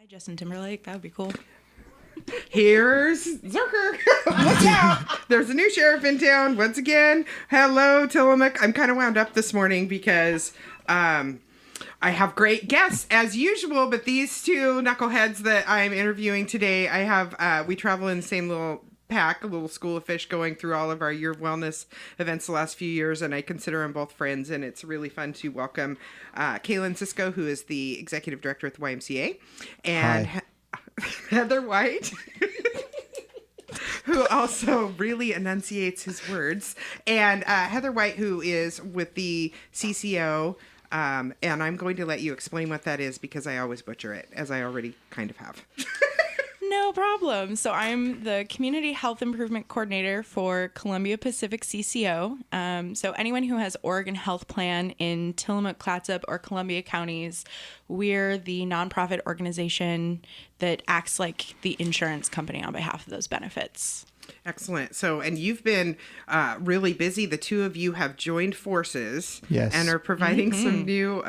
Justin Timberlake. That would be cool. Here's Zuercher. Watch out. There's a new sheriff in town once again. Hello, Tillamook. I'm kind of wound up this morning because I have great guests as usual, but these two knuckleheads that I'm interviewing today, I have, we travel in the same little pack, a little school of fish going through all of our year of wellness events the last few years, and I consider them both friends, and it's really fun to welcome Kaylan Sisco, who is the executive director at the YMCA, and Heather White, who also really enunciates his words, and Heather White, who is with the CCO, and I'm going to let you explain what that is because I always butcher it, as I already kind of have. No problem. So I'm the Community Health Improvement Coordinator for Columbia Pacific CCO. So anyone who has Oregon Health Plan in Tillamook, Clatsop, or Columbia counties, we're the nonprofit organization that acts like the insurance company on behalf of those benefits. Excellent. So, and you've been really busy. The two of you have joined forces, yes, and are providing some new...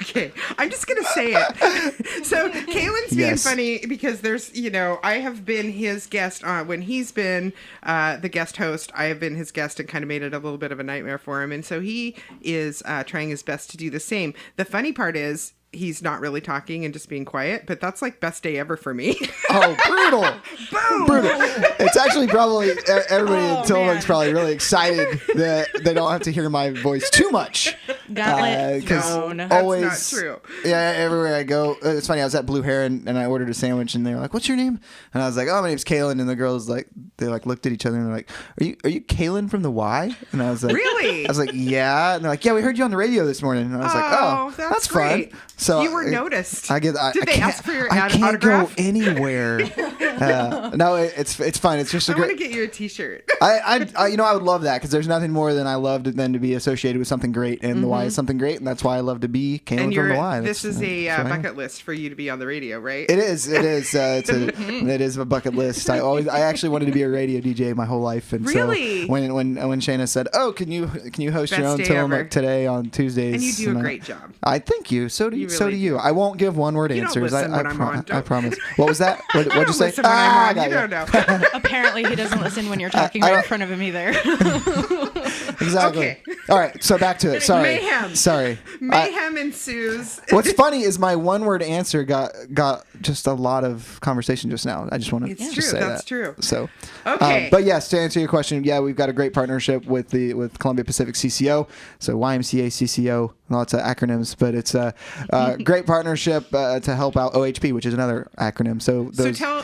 Okay, I'm just going to say it. So Kaylan's being funny because there's, I have been his guest when he's been the guest host. I have been his guest and kind of made it a little bit of a nightmare for him. And so he is trying his best to do the same. The funny part is he's not really talking and just being quiet, but that's like best day ever for me. Oh, brutal. Boom. Brutal. It's actually probably, everybody in Tillamook's probably really excited that they don't have to hear my voice too much. Gauntlet. No, that's always, not true. Yeah, everywhere I go. It's funny, I was at Blue Heron and I ordered a sandwich and they were like, "What's your name?" And I was like, "Oh, my name's Kaylan." And the girls they looked at each other and they're like, Are you Kaylan from the Y?" And I was like, Really? I was like, "Yeah." And they're like, "Yeah, we heard you on the radio this morning." And I was like, "Oh, that's great. fun." So you were noticed. Did they ask for your I can't autograph? go anywhere. No, it's fine. It's just I want to get you a T-shirt. I would love that because there's nothing more than I love than to be associated with something great, and the Y is something great, and that's why I love to be Kaylan from the Y. This is a bucket list for you to be on the radio, right? It is. It is. It is a bucket list. I actually wanted to be a radio DJ my whole life, and really? So when Shayna said, "Oh, can you host Best your own Tillamook today on Tuesdays?" And you do a great job. I thank you. So do you. So do you. I won't give one-word answers. I promise. What was that? What'd you say? Listen when I'm on. You don't know. Apparently, he doesn't listen when you're talking right in front of him either. Exactly. Okay. All right. So back to it. Sorry. Mayhem. Sorry. Mayhem ensues. What's funny is my one-word answer got just a lot of conversation just now. I just want to It's just true. say That's that. true. So, okay. But yes, to answer your question, yeah, we've got a great partnership with Columbia Pacific CCO. So YMCA CCO, lots of acronyms, but it's a great partnership to help out OHP, which is another acronym. So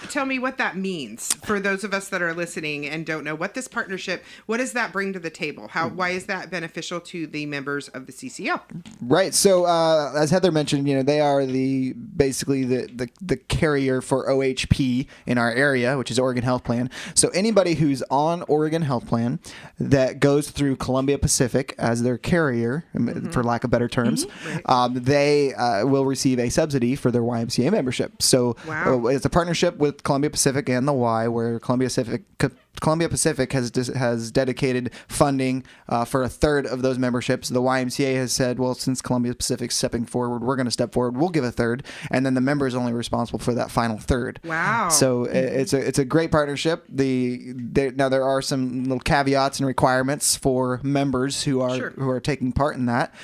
tell me what that means for those of us that are listening and don't know what this partnership. What does that bring to the table? Why is that beneficial to the members of the CCO? Right. So as Heather mentioned, they are basically the carrier for OHP in our area, which is Oregon Health Plan. So anybody who's on Oregon Health Plan that goes through Columbia Pacific as their carrier, for lack of better terms, they will receive a subsidy for their YMCA membership. So it's a partnership with Columbia Pacific and the Y, where Columbia Pacific has dedicated funding for a third of those memberships. The YMCA has said, well, since Columbia Pacific's stepping forward, we're going to step forward. We'll give a third, and then the member is only responsible for that final third. Wow! So it's a great partnership. Now there are some little caveats and requirements for members who are taking part in that.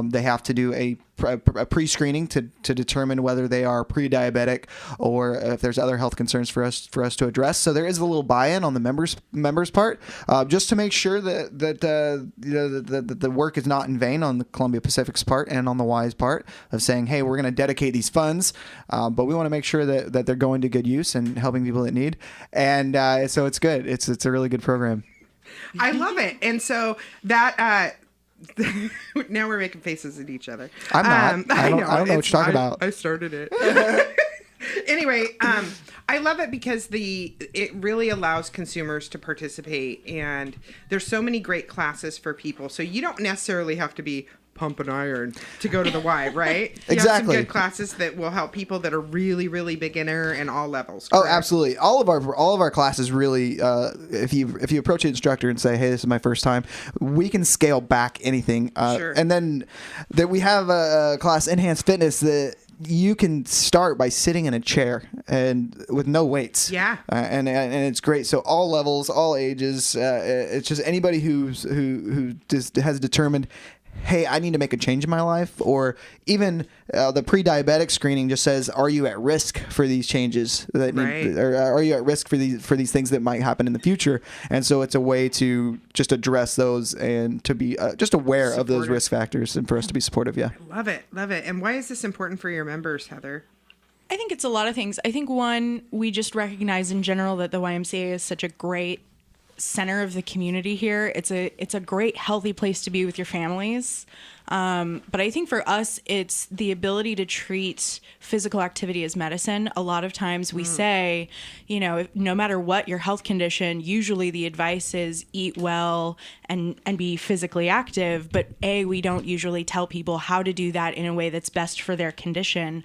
They have to do a pre-screening to determine whether they are pre-diabetic or if there's other health concerns for us to address. So there is a little buy-in on the members part, just to make sure that the work is not in vain on the Columbia Pacific's part and on the Y's part of saying, hey, we're going to dedicate these funds, but we want to make sure that they're going to good use and helping people that need. And so it's good. It's a really good program. I love it. And so that now we're making faces at each other. I'm not. I don't know what you're talking about. I started it. Anyway, I love it because it really allows consumers to participate, and there's so many great classes for people. So you don't necessarily have to be pump and iron to go to the Y, right? You Exactly. have some good classes that will help people that are really, really beginner and all levels. Correct? Oh, absolutely. All of our classes really, if you approach the instructor and say, hey, this is my first time, we can scale back anything. Sure. And then we have a class, Enhanced Fitness, that you can start by sitting in a chair and with no weights. Yeah. And it's great. So all levels, all ages. It's just anybody who just has determined, hey, I need to make a change in my life, or even the pre-diabetic screening just says, are you at risk for these changes that need, or are you at risk for these things that might happen in the future? And so it's a way to just address those and to be just aware of those risk factors and for us to be supportive. Yeah. Love it. And why is this important for your members, Heather? I think it's a lot of things. I think one, we just recognize in general that the YMCA is such a great center of the community here. It's a great, healthy place to be with your families. But I think for us, it's the ability to treat physical activity as medicine. A lot of times we say, no matter what your health condition, usually the advice is eat well and be physically active. But we don't usually tell people how to do that in a way that's best for their condition.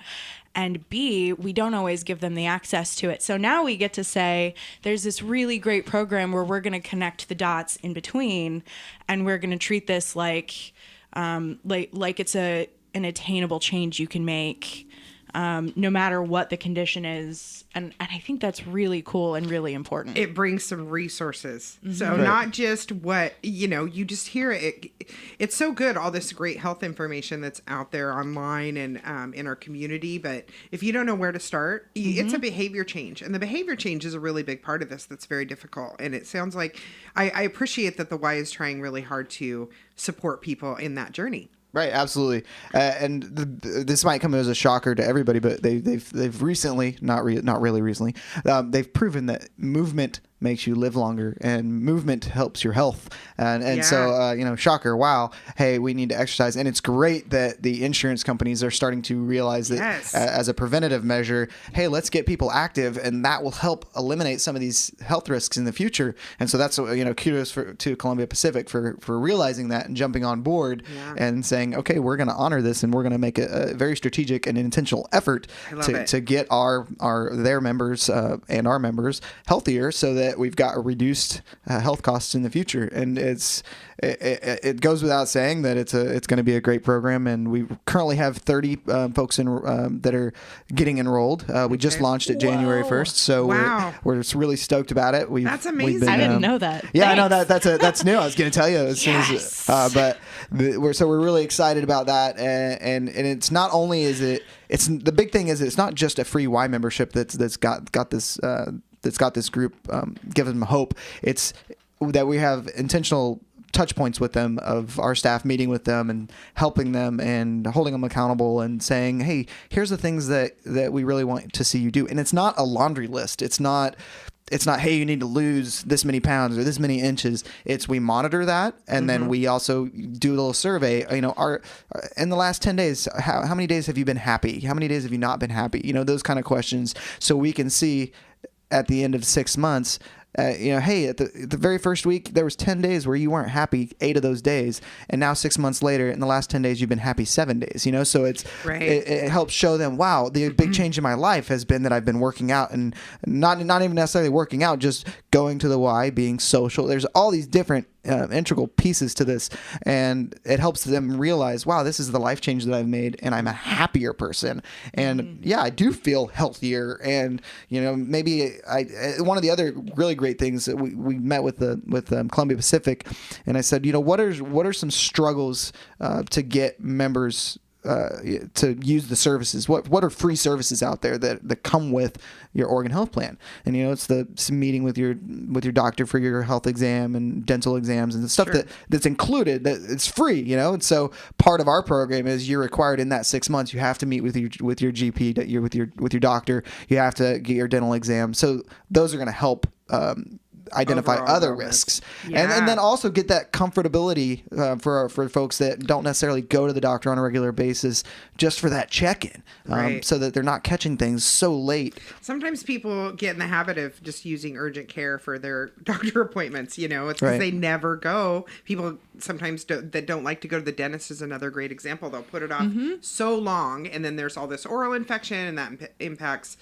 And B, we don't always give them the access to it. So now we get to say, there's this really great program where we're going to connect the dots in between, and we're going to treat this like it's an attainable change you can make, no matter what the condition is. And I think that's really cool and really important. It brings some resources. So not just what, you just hear it. It's so good, all this great health information that's out there online and in our community. But if you don't know where to start, it's a behavior change. And the behavior change is a really big part of this that's very difficult. And it sounds like I appreciate that the Y is trying really hard to support people in that journey. Right, absolutely, and this might come as a shocker to everybody, but they've recently, not really recently, they've proven that movement makes you live longer, and movement helps your health, and so shocker, wow, hey, we need to exercise, and it's great that the insurance companies are starting to realize that as a preventative measure, hey, let's get people active, and that will help eliminate some of these health risks in the future, and so that's kudos to Columbia Pacific for realizing that and jumping on board and saying, okay, we're going to honor this, and we're going to make a very strategic and intentional effort to get their members and our members healthier, so that we've got reduced health costs in the future. And it goes without saying that it's going to be a great program, and we currently have 30 folks that are getting enrolled. We just launched it January 1st, so we're really stoked about it. That's amazing. I didn't know that. Yeah, Thanks. I know that's new. I was going to tell you as soon as, but we're really excited about that, and it's not only it's the big thing is it's not just a free Y membership that's got this group giving them hope. It's that we have intentional touch points with them of our staff meeting with them and helping them and holding them accountable and saying, hey, here's the things that we really want to see you do. And it's not a laundry list. It's not, hey, you need to lose this many pounds or this many inches. It's we monitor that, and then we also do a little survey. In the last 10 days, how many days have you been happy? How many days have you not been happy? Those kind of questions, so we can see at the end of 6 months, hey, at the very first week, there was 10 days where you weren't happy 8 of those days. And now 6 months later, in the last 10 days, you've been happy 7 days, so it's, it helps show them, wow, the big change in my life has been that I've been working out, and not even necessarily working out, just going to the Y, being social. There's all these different integral pieces to this, and it helps them realize, wow, this is the life change that I've made, and I'm a happier person, and I do feel healthier. And maybe one of the other really great things that we met with Columbia Pacific, and I said, what are some struggles to get members to use the services? What are free services out there that come with your Oregon Health Plan? And it's the meeting with your doctor for your health exam and dental exams and the stuff that's included, that it's free. And so part of our program is you're required in that 6 months, you have to meet with your GP, that you're with your doctor, you have to get your dental exam. So those are going to help identify overall other risks, and then also get that comfortability for folks that don't necessarily go to the doctor on a regular basis, just for that check-in, so that they're not catching things so late. Sometimes people get in the habit of just using urgent care for their doctor appointments. It's because they never go. People sometimes that don't like to go to the dentist is another great example. They'll put it off so long, and then there's all this oral infection, and that impacts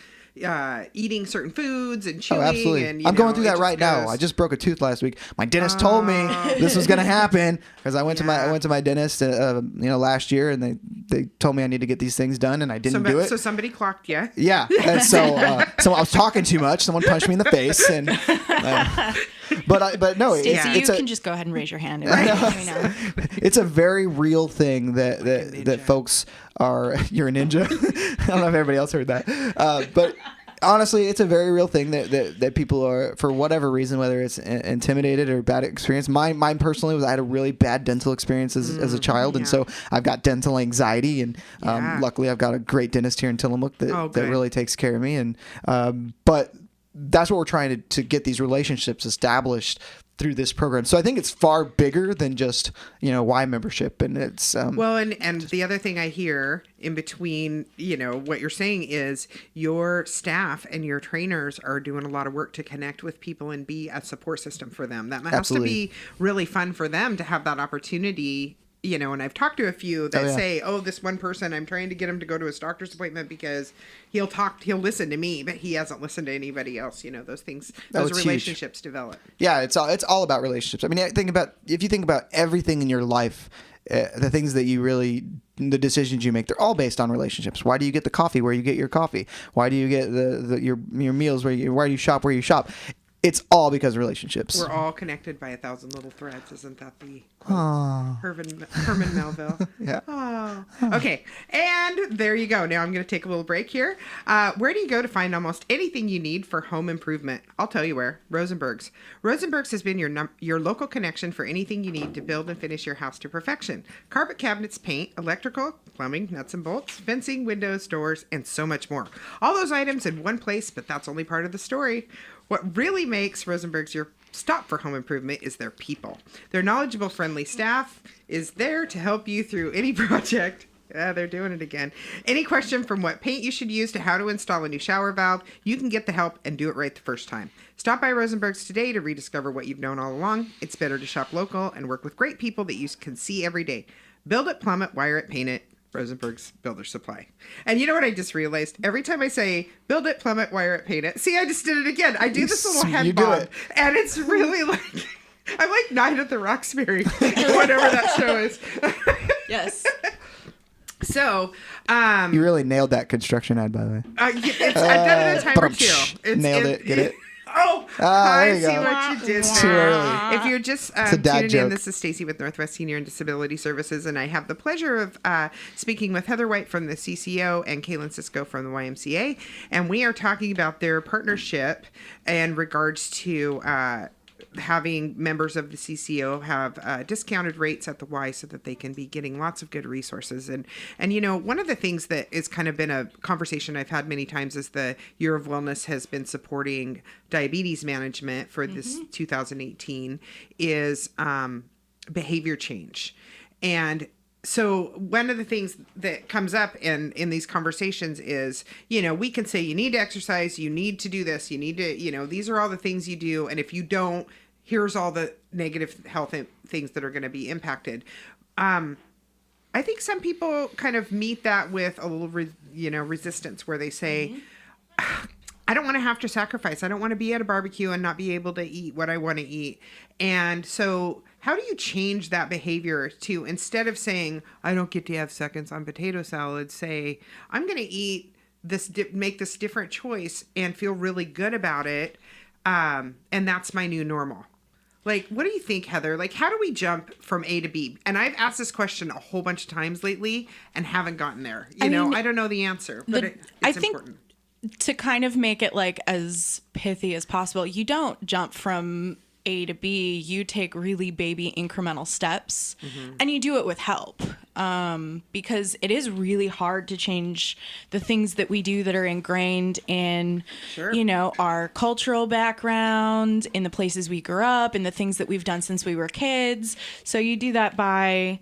eating certain foods and chewing. Oh, absolutely. And, I'm going through that right now. I just broke a tooth last week. My dentist told me this was going to happen, because I went to my dentist last year, and they told me I need to get these things done, and I didn't do it. So somebody clocked you. Yeah. And so I was talking too much. Someone punched me in the face, and but no, Stacie, you can just go ahead and raise your hand. It's a very real thing that folks are. You're a ninja. I don't know if everybody else heard that, but. Honestly, it's a very real thing that people are, for whatever reason, whether it's intimidated or bad experience. Mine personally was I had a really bad dental experience as a child, and so I've got dental anxiety, and luckily I've got a great dentist here in Tillamook that really takes care of me. And but that's what we're trying to get these relationships established through this program. So I think it's far bigger than just, Y membership. And it's well, and the other thing I hear in between, what you're saying is your staff and your trainers are doing a lot of work to connect with people and be a support system for them. That has to be really fun for them to have that opportunity. And I've talked to a few that say, this one person, I'm trying to get him to go to his doctor's appointment because he'll listen to me, but he hasn't listened to anybody else. Those things, those relationships develop. Yeah, it's all about relationships. I mean, if you think about everything in your life, the things that the decisions you make, they're all based on relationships. Why do you get the coffee where you get your coffee? Why do you get your meals why do you shop where you shop? It's all because of relationships. We're all connected by 1,000 little threads. Isn't that the Herman Melville? Yeah. Oh. Okay. And there you go. Now I'm going to take a little break here. Where do you go to find almost anything you need for home improvement? I'll tell you where. Rosenbergs. Rosenbergs has been your local connection for anything you need to build and finish your house to perfection. Carpet cabinets, paint, electrical, plumbing, nuts and bolts, fencing, windows, doors, and so much more. All those items in one place, but that's only part of the story. What really makes Rosenbergs your stop for home improvement is their people. Their knowledgeable, friendly staff is there to help you through any project. They're doing it again. Any question from what paint you should use to how to install a new shower valve, you can get the help and do it right the first time. Stop by Rosenbergs today to rediscover what you've known all along. It's better to shop local and work with great people that you can see every day. Build it, plumb it, wire it, paint it. Rosenbergs Builder Supply. And you know what I just realized? Every time I say build it, plumb it, wire it, paint it. See, I just did it again. I do this little head bob. And it's really like, I'm like Night at the Roxbury or whatever that show is. Yes. So, you really nailed that construction ad, by the way. I've done it a time or two. Nailed it. Get it? I see what you did Too there. If you're just tuning joke. in, this is Stacie with Northwest Senior and Disability Services, and I have the pleasure of speaking with Heather White from the CCO and Kaylan Sisco from the YMCA, and we are talking about their partnership in regards to having members of the CCO have discounted rates at the Y so that they can be getting lots of good resources. And one of the things that is kind of been a conversation I've had many times is the Year of Wellness has been supporting diabetes management for this 2018 is behavior change. And so one of the things that comes up in these conversations is, we can say you need to exercise, you need to do this, you need to, these are all the things you do. And if you don't, here's all the negative health things that are going to be impacted. I think some people kind of meet that with a little, resistance where they say, I don't want to have to sacrifice. I don't want to be at a barbecue and not be able to eat what I want to eat. And so how do you change that behavior to, instead of saying, I don't get to have seconds on potato salad, say, I'm going to eat this, make this different choice and feel really good about it. And that's my new normal. Like, what do you think, Heather? Like, how do we jump from A to B? And I've asked this question a whole bunch of times lately and haven't gotten there. I don't know the answer, but it's important. To kind of make it like as pithy as possible, you don't jump from A to B. You take really baby incremental steps and you do it with help. Because it is really hard to change the things that we do that are ingrained in, our cultural background, in the places we grew up, in the things that we've done since we were kids. So you do that by,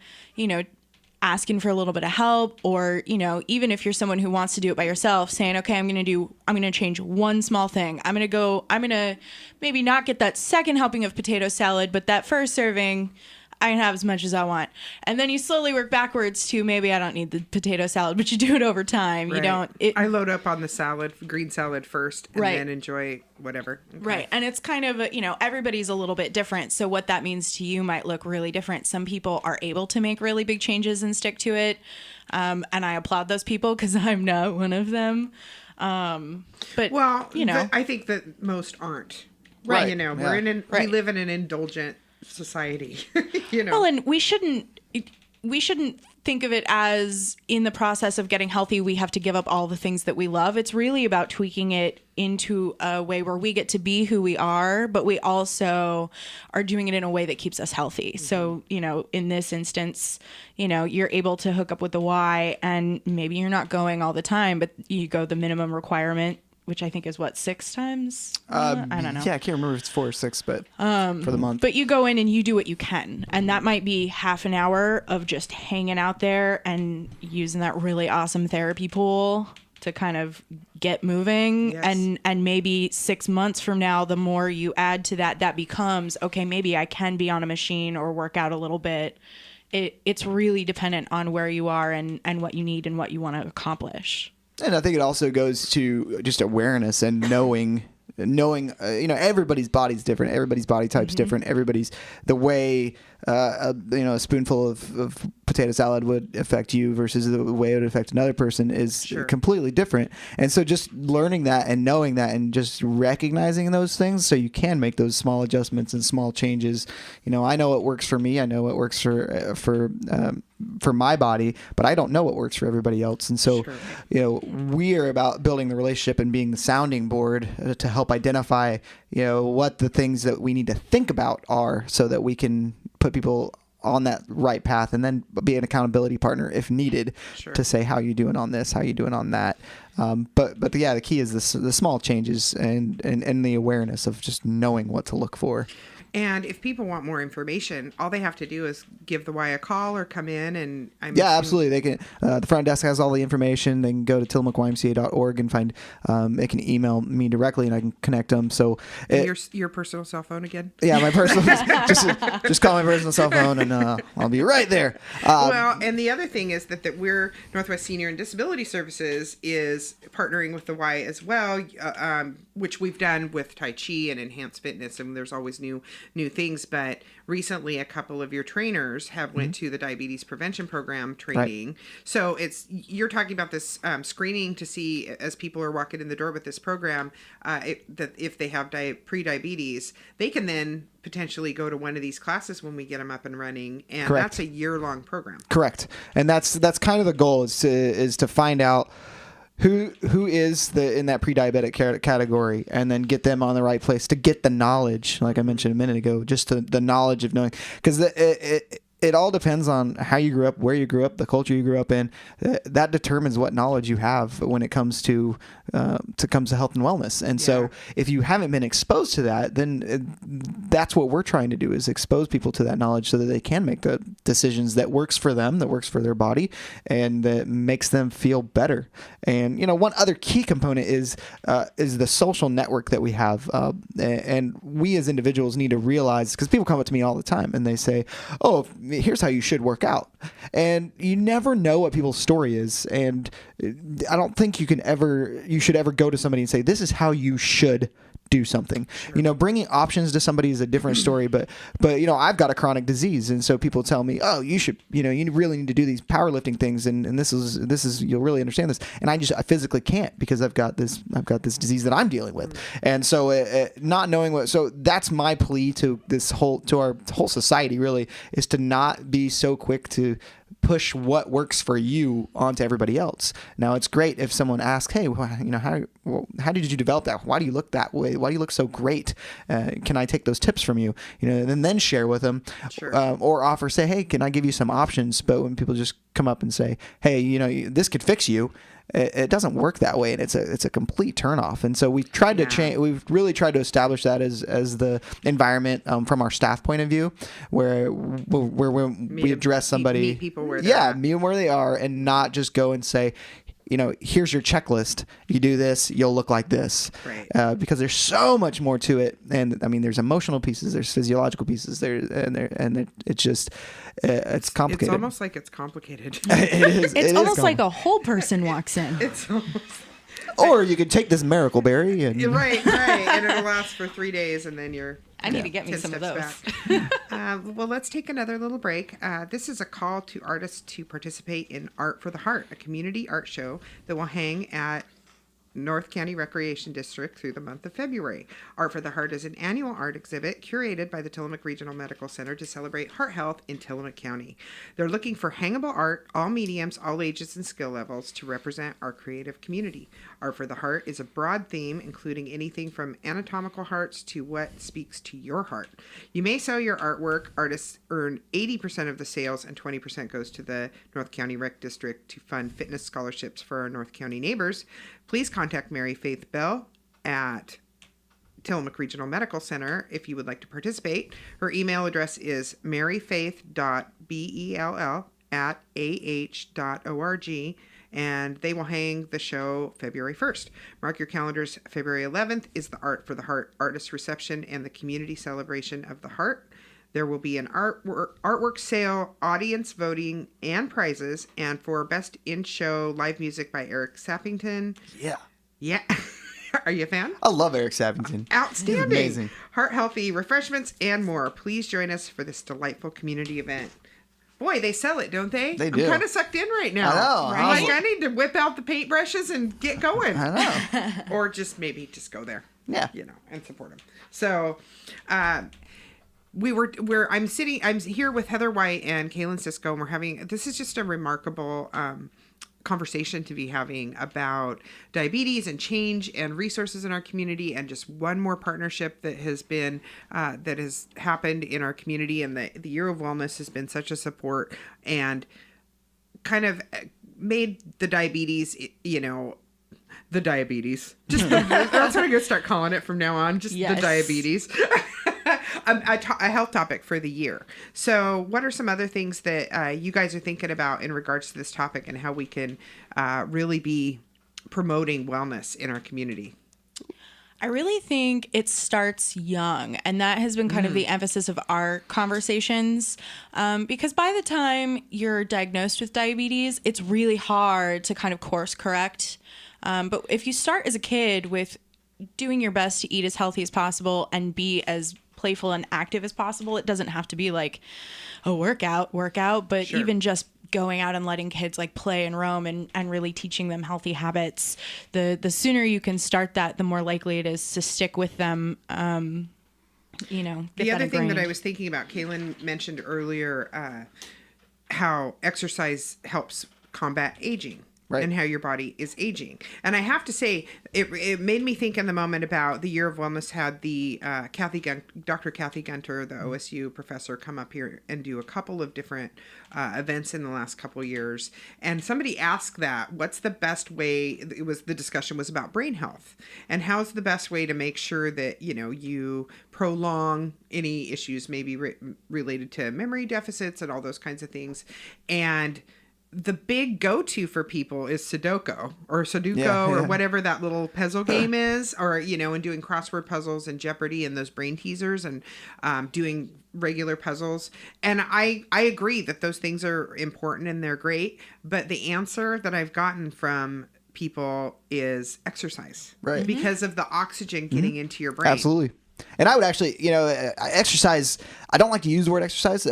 asking for a little bit of help, or, even if you're someone who wants to do it by yourself, saying, okay, I'm going to change one small thing. I'm going to maybe not get that second helping of potato salad, but that first serving, I can have as much as I want. And then you slowly work backwards to maybe I don't need the potato salad, but you do it over time. Right. You don't. I load up on the salad, green salad first, and Right. then enjoy whatever. Okay. Right. And it's kind of, everybody's a little bit different. So what that means to you might look really different. Some people are able to make really big changes and stick to it. And I applaud those people because I'm not one of them. But, Well, you know. I think that most aren't. Right. You know, Yeah. we Right. live in an indulgent society. You know. Well, and we shouldn't think of it as in the process of getting healthy, we have to give up all the things that we love. It's really about tweaking it into a way where we get to be who we are, but we also are doing it in a way that keeps us healthy. Mm-hmm. So, in this instance, you're able to hook up with the Y, and maybe you're not going all the time, but you go the minimum requirement, which I think is 6 times? I don't know. Yeah, I can't remember if it's 4 or 6, but for the month. But you go in and you do what you can. And that might be half an hour of just hanging out there and using that really awesome therapy pool to kind of get moving. Yes. And maybe 6 months from now, the more you add to that, that becomes, okay, maybe I can be on a machine or work out a little bit. It's really dependent on where you are and what you need and what you want to accomplish. And I think it also goes to just awareness and knowing, everybody's body's different. Everybody's body type's different. Everybody's the way, a spoonful of potato salad would affect you versus the way it would affect another person is completely different. And so just learning that and knowing that and just recognizing those things so you can make those small adjustments and small changes. I know what works for me. I know what works for my body, but I don't know what works for everybody else. And so, we are about building the relationship and being the sounding board to help identify, what the things that we need to think about are so that we can put people on that right path and then be an accountability partner if needed to say, how you doing on this? How you doing on that? But the key is the small changes and the awareness of just knowing what to look for. And if people want more information, all they have to do is give the Y a call or come in and absolutely. They can. The front desk has all the information. They can go to tillamookymca.org and find. They can email me directly and I can connect them. So your personal cell phone again? Yeah, my personal. just call my personal cell phone and I'll be right there. Well, and the other thing is that we're Northwest Senior and Disability Services is partnering with the Y as well, which we've done with Tai Chi and Enhanced Fitness, and there's always new things. But recently, a couple of your trainers have went to the diabetes prevention program training. Right. So you're talking about this screening to see as people are walking in the door with this program that if they have pre-diabetes, they can then potentially go to one of these classes when we get them up and running, and Correct. That's a year-long program. Correct, and that's kind of the goal is to find out who is in that pre-diabetic category, and then get them on the right place to get the knowledge, like I mentioned a minute ago, just the knowledge of knowing, because it all depends on how you grew up, where you grew up, the culture you grew up in. That determines what knowledge you have when it comes to health and wellness. And so if you haven't been exposed to that, then that's what we're trying to do, is expose people to that knowledge so that they can make the decisions that works for them, that works for their body, and that makes them feel better. And, one other key component is the social network that we have. And we as individuals need to realize, because people come up to me all the time and they say, oh, here's how you should work out. And you never know what people's story is. And I don't think you should ever go to somebody and say, this is how you should do something. Sure. Bringing options to somebody is a different story, but I've got a chronic disease, and so people tell me, oh, you should, you really need to do these powerlifting things, and this is you'll really understand this, and I physically can't because I've got this disease that I'm dealing with, and so not knowing so that's my plea to our whole society really, is to not be so quick to push what works for you onto everybody else. Now, it's great if someone asks, hey, how did you develop that? Why do you look that way? Why do you look so great? Can I take those tips from you? And then share with them. Sure. Or offer, say, hey, can I give you some options? But when people just come up and say, hey, this could fix you, it doesn't work that way, and it's a complete turnoff. And so we've tried to change. We've really tried to establish that as the environment from our staff point of view, where we address somebody, meet people where they're at. meet them where they are, and not just go and say, here's your checklist. You do this, you'll look like this. Right. Because there's so much more to it. And I mean, there's emotional pieces, there's physiological pieces it's just, it's complicated. It's almost like it's complicated. It's almost like a whole person walks in. It's almost... Or you could take this miracle berry and right, and it'll last for 3 days, and then you're. I need to get me 10 some of steps those. back. Well, let's take another little break. This is a call to artists to participate in Art for the Heart, a community art show that will hang at North County Recreation District through the month of February. Art for the Heart is an annual art exhibit curated by the Tillamook Regional Medical Center to celebrate heart health in Tillamook County. They're looking for hangable art, all mediums, all ages, and skill levels to represent our creative community. Art for the Heart is a broad theme, including anything from anatomical hearts to what speaks to your heart. You may sell your artwork. Artists earn 80% of the sales, and 20% goes to the North County Rec District to fund fitness scholarships for our North County neighbors. Please contact Mary Faith Bell at Tillamook Regional Medical Center if you would like to participate. Her email address is maryfaith.bell@ah.org, and they will hang the show February 1st. Mark your calendars. February 11th is the Art for the Heart Artist Reception and the Community Celebration of the Heart. There will be an artwork sale, audience voting, and prizes. And for Best In-Show Live Music by Eric Sappington. Yeah. Are you a fan? I love Eric Sappington. Outstanding. He's amazing. Heart healthy refreshments and more. Please join us for this delightful community event. Boy, they sell it, don't they? They do. I'm kind of sucked in right now. I know. Right? Like, I need to whip out the paintbrushes and get going. I know. Or just go there. Yeah. And support them. So, I'm here with Heather White and Kaylan Sisco, and this is just a remarkable conversation to be having about diabetes and change and resources in our community, and just one more partnership that has happened in our community. And the Year of Wellness has been such a support and kind of made the diabetes, the diabetes. Just that's what I'm going to start calling it from now on. Just the diabetes. A health topic for the year. So what are some other things that you guys are thinking about in regards to this topic, and how we can really be promoting wellness in our community? I really think it starts young, and that has been kind of the emphasis of our conversations, because by the time you're diagnosed with diabetes, it's really hard to kind of course correct. But if you start as a kid with doing your best to eat as healthy as possible and be as playful and active as possible, it doesn't have to be like a workout, but Sure. even just going out and letting kids like play and roam and really teaching them healthy habits. The sooner you can start that, the more likely it is to stick with them. The other thing that I was thinking about, Kaylan mentioned earlier how exercise helps combat aging. Right. And how your body is aging. And I have to say, it made me think in the moment about the Year of Wellness had the Dr. Kathy Gunter, the OSU professor, come up here and do a couple of different events in the last couple of years. And somebody asked that, what's the best way? The discussion was about brain health, and how's the best way to make sure that you prolong any issues maybe related to memory deficits and all those kinds of things. And the big go-to for people is Sudoku or whatever that little puzzle game is, or, and doing crossword puzzles and Jeopardy and those brain teasers and doing regular puzzles. And I agree that those things are important and they're great. But the answer that I've gotten from people is exercise. Right. Because of the oxygen getting into your brain. Absolutely. And I would actually, exercise, I don't like to use the word exercise,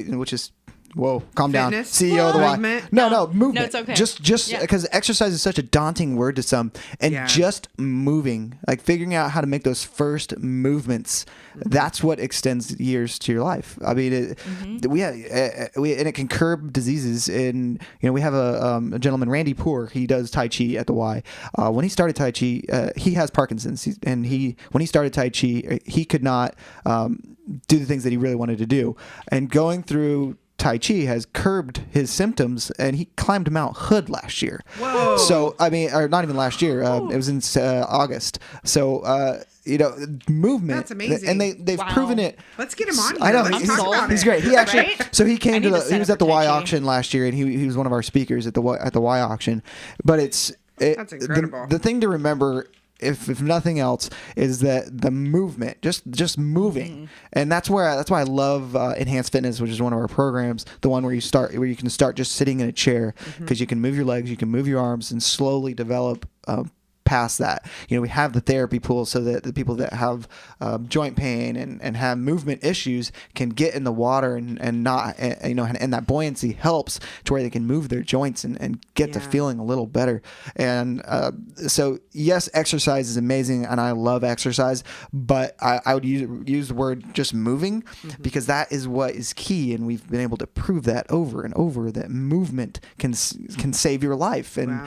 which is, whoa, calm Fitness? down. CEO of the Y. Movement? No, movement. No, it's okay. Just because exercise is such a daunting word to some, and just moving, like figuring out how to make those first movements, that's what extends years to your life. I mean, and it can curb diseases. And we have a gentleman, Randy Poor. He does Tai Chi at the Y. When he started Tai Chi, he has Parkinson's, when he started Tai Chi, he could not do the things that he really wanted to do, and going through Tai Chi has curbed his symptoms, and he climbed Mount Hood last year. Whoa. So, I mean, or not even last year. It was in August. So, movement. That's amazing. And they've proven it. Let's get him on here. I know. Let's talk about He's it. great. He actually, Right? so he came to to he was set at the up for Y Tai Chi. auction last year, and he was one of our speakers at the Y auction. But That's incredible. The thing to remember, if nothing else, is that the movement, just moving, and that's why I love Enhanced Fitness, which is one of our programs, the one where you can start just sitting in a chair, because you can move your legs, you can move your arms, and slowly develop past that. We have the therapy pool so that the people that have joint pain and have movement issues can get in the water and not, and that buoyancy helps to where they can move their joints and get to feeling a little better. And so yes, exercise is amazing, and I love exercise, but I would use the word just moving, because that is what is key, and we've been able to prove that over and over, that movement can save your life. And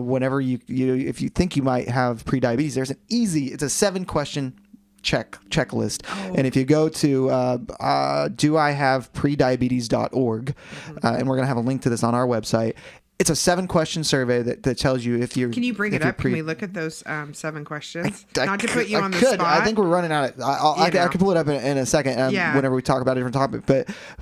whenever if you think you might have prediabetes, there's it's a 7-question checklist. And if you go to doihaveprediabetes.org, and we're going to have a link to this on our website, it's a 7-question survey that tells you if you're. Can you bring it up? Can we look at those 7 questions? Not to put you on the spot. I think we're running out of. I can pull it up in a second. Whenever we talk about a different topic,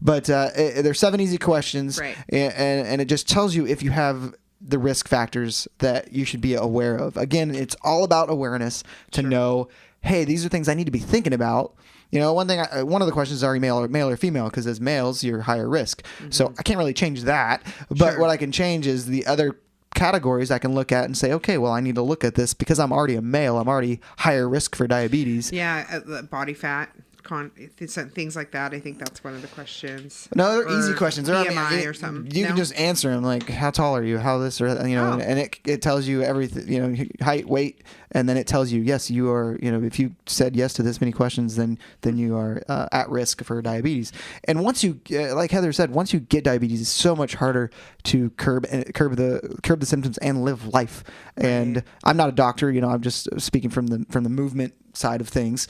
but there's 7 easy questions, right? And it just tells you if you have the risk factors that you should be aware of. Again, it's all about awareness to know, hey, these are things I need to be thinking about. One of the questions is, are you male or female? Because as males, you're higher risk. So I can't really change that. But what I can change is the other categories I can look at and say, okay, well, I need to look at this because I'm already a male. I'm already higher risk for diabetes. Yeah, body fat. Things like that. I think that's one of the questions. No, they're easy questions. They're BMI or something. You can just answer them, like how tall are you, how this or and it tells you everything, height, weight, and then it tells you, yes, you are. If you said yes to this many questions, then you are at risk for diabetes. And once you, like Heather said, once you get diabetes, it's so much harder to curb the symptoms and live life. Right. And I'm not a doctor. I'm just speaking from the movement side of things.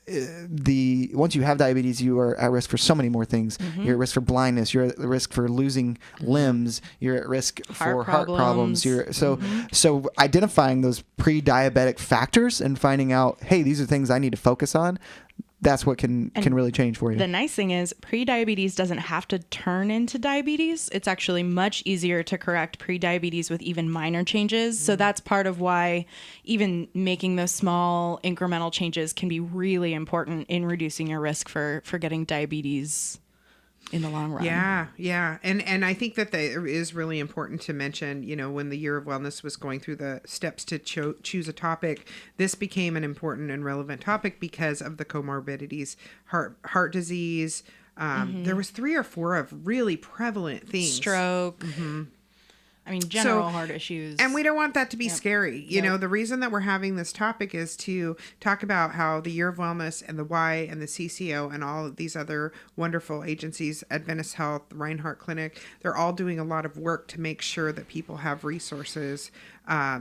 Once you have diabetes, you are at risk for so many more things. You're at risk for blindness. You're at risk for losing limbs. You're at risk for heart problems. So identifying those pre-diabetic factors and finding out, hey, these are things I need to focus on. That's what can really change for you. The nice thing is pre-diabetes doesn't have to turn into diabetes. It's actually much easier to correct pre-diabetes with even minor changes. So that's part of why even making those small incremental changes can be really important in reducing your risk for getting diabetes in the long run. Yeah. And I think that is really important to mention, when the Year of Wellness was going through the steps to choose a topic, this became an important and relevant topic because of the comorbidities, heart disease. There was 3 or 4 of really prevalent things. Stroke. General heart issues. And we don't want that to be scary. The reason that we're having this topic is to talk about how the Year of Wellness and the Y and the CCO and all of these other wonderful agencies, Adventist Health, Reinhardt Clinic, they're all doing a lot of work to make sure that people have resources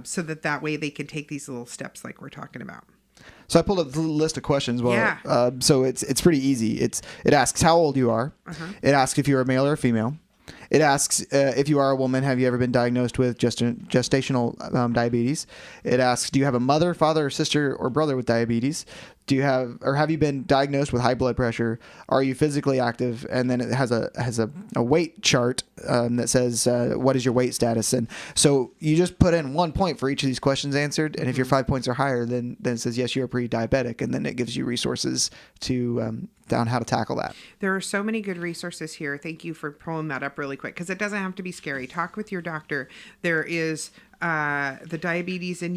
so that way they can take these little steps like we're talking about. So I pulled up the list of questions. So it's pretty easy. It asks how old you are. It asks if you're a male or a female. It asks if you are a woman, have you ever been diagnosed with gestational diabetes? It asks, do you have a mother, father, or sister, or brother with diabetes? Have you been diagnosed with high blood pressure? Are you physically active? And then it has a weight chart that says what is your weight status? And so you just put in 1 point for each of these questions answered. And if your 5 points are higher, then it says yes, you're pre-diabetic, and then it gives you resources to on how to tackle that. There are so many good resources here. Thank you for pulling that up really quick, because it doesn't have to be scary. Talk with your doctor. There is the diabetes and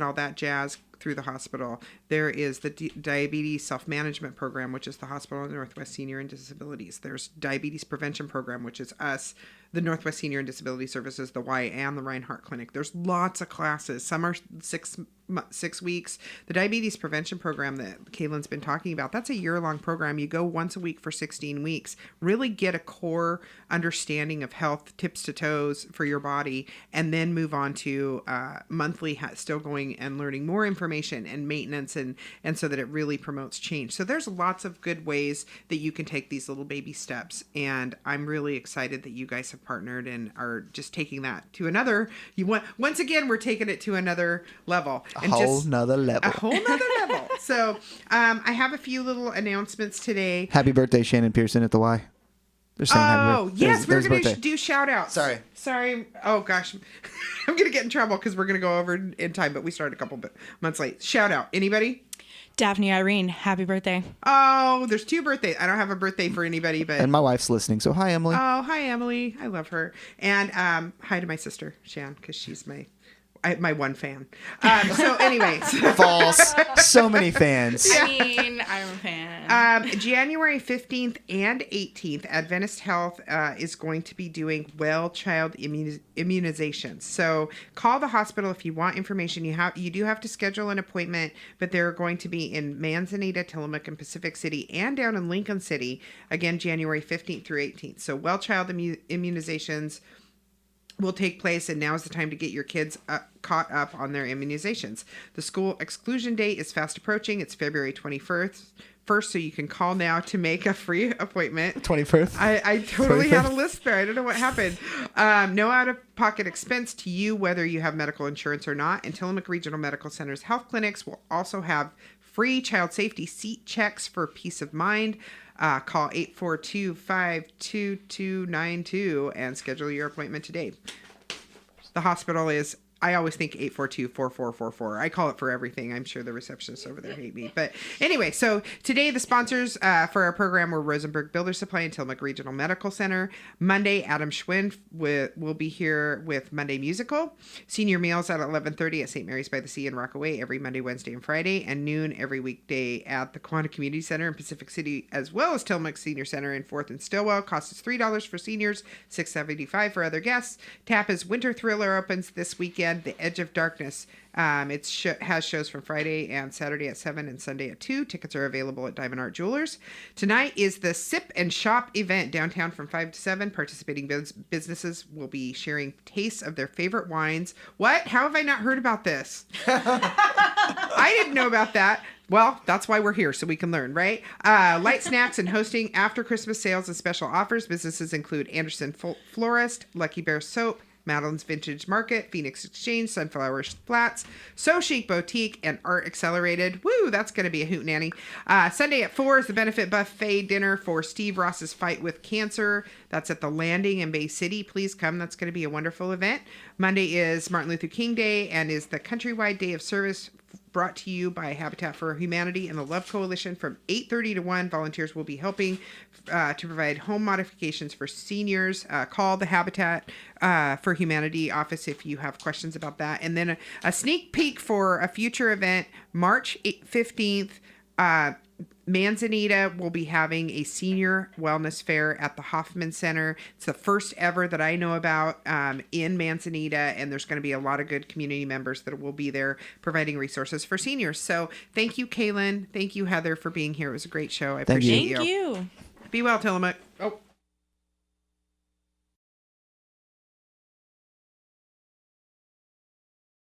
all that jazz through the hospital. There is the diabetes self-management program, which is the Hospital of Northwest Senior and Disabilities. There's diabetes prevention program, which is us. the Northwest Senior and Disability Services, the Y, and the Reinhardt Clinic. There's lots of classes. Some are 6 weeks. The diabetes prevention program that Kaylan's been talking about, that's a year-long program. You go once a week for 16 weeks. Really get a core understanding of health, tips to toes for your body, and then move on to monthly, still going and learning more information and maintenance, and so that it really promotes change. So there's lots of good ways that you can take these little baby steps, and I'm really excited that you guys have partnered and are just taking that to another. Once again, we're taking it to another level. A whole nother level. So I have a few little announcements today. Happy birthday, Shannon Pearson at the Y. They're saying happy birthday. Yes, we're going to do shout outs. Sorry. Oh, gosh. I'm going to get in trouble because we're going to go over in time, but we started a couple months late. Shout out. Anybody? Daphne Irene, happy birthday. Oh, there's 2 birthdays. I don't have a birthday for anybody, but... And my wife's listening, so hi, Emily. Oh, hi, Emily. I love her. And hi to my sister, Shan, because she's my one fan. So anyways. False. So many fans. I mean, I'm a fan. January 15th and 18th, Adventist Health is going to be doing well child immunizations. So call the hospital if you want information. You do have to schedule an appointment, but they're going to be in Manzanita, Tillamook, and Pacific City, and down in Lincoln City, again, January 15th through 18th. So well child immunizations will take place, and now is the time to get your kids caught up on their immunizations. The school exclusion date is fast approaching. It's February 21st, so you can call now to make a free appointment. 21st? I totally had a list there. I don't know what happened. No out-of-pocket expense to you, whether you have medical insurance or not. And Tillamook Regional Medical Center's health clinics will also have free child safety seat checks for peace of mind. Call 842-52292 and schedule your appointment today. The hospital is, I always think 842-4444. I call it for everything. I'm sure the receptionists over there hate me. But anyway, so today the sponsors for our program were Rosenberg Builder Supply and Tillamook Regional Medical Center. Monday, Adam Schwinn will be here with Monday Musical. Senior meals at 11:30 at St. Mary's by the Sea in Rockaway every Monday, Wednesday, and Friday, and noon every weekday at the Quanah Community Center in Pacific City, as well as Tillamook Senior Center in 4th and Stillwell. Cost is $3 for seniors, $6.75 for other guests. Tapa's Winter Thriller opens this weekend. The Edge of Darkness. It has shows from Friday and Saturday at 7 and Sunday at 2. Tickets are available at Diamond Art Jewelers. Tonight is the Sip and Shop event downtown from 5 to 7. Participating businesses will be sharing tastes of their favorite wines. What? How have I not heard about this? I didn't know about that. Well, that's why we're here, so we can learn, right? Light snacks and hosting after Christmas sales and special offers. Businesses include Anderson Florist, Lucky Bear Soap, Madeline's Vintage Market, Phoenix Exchange, Sunflower Flats, So Chic Boutique, and Art Accelerated. Woo, that's going to be a hootenanny. Sunday at 4 is the benefit buffet dinner for Steve Ross's Fight with Cancer. That's at the Landing in Bay City. Please come. That's going to be a wonderful event. Monday is Martin Luther King Day and is the countrywide day of service brought to you by Habitat for Humanity and the Love Coalition from 8:30 to 1. Volunteers will be helping to provide home modifications for seniors. Call the Habitat for Humanity office if you have questions about that. And then a sneak peek for a future event, March 15th. Manzanita will be having a senior wellness fair at the Hoffman Center. It's the first ever that I know about in Manzanita, and there's going to be a lot of good community members that will be there providing resources for seniors. So thank you, Kaylan. Thank you, Heather, for being here. It was a great show. I appreciate you. Thank you. Be well, Tillamook. Oh.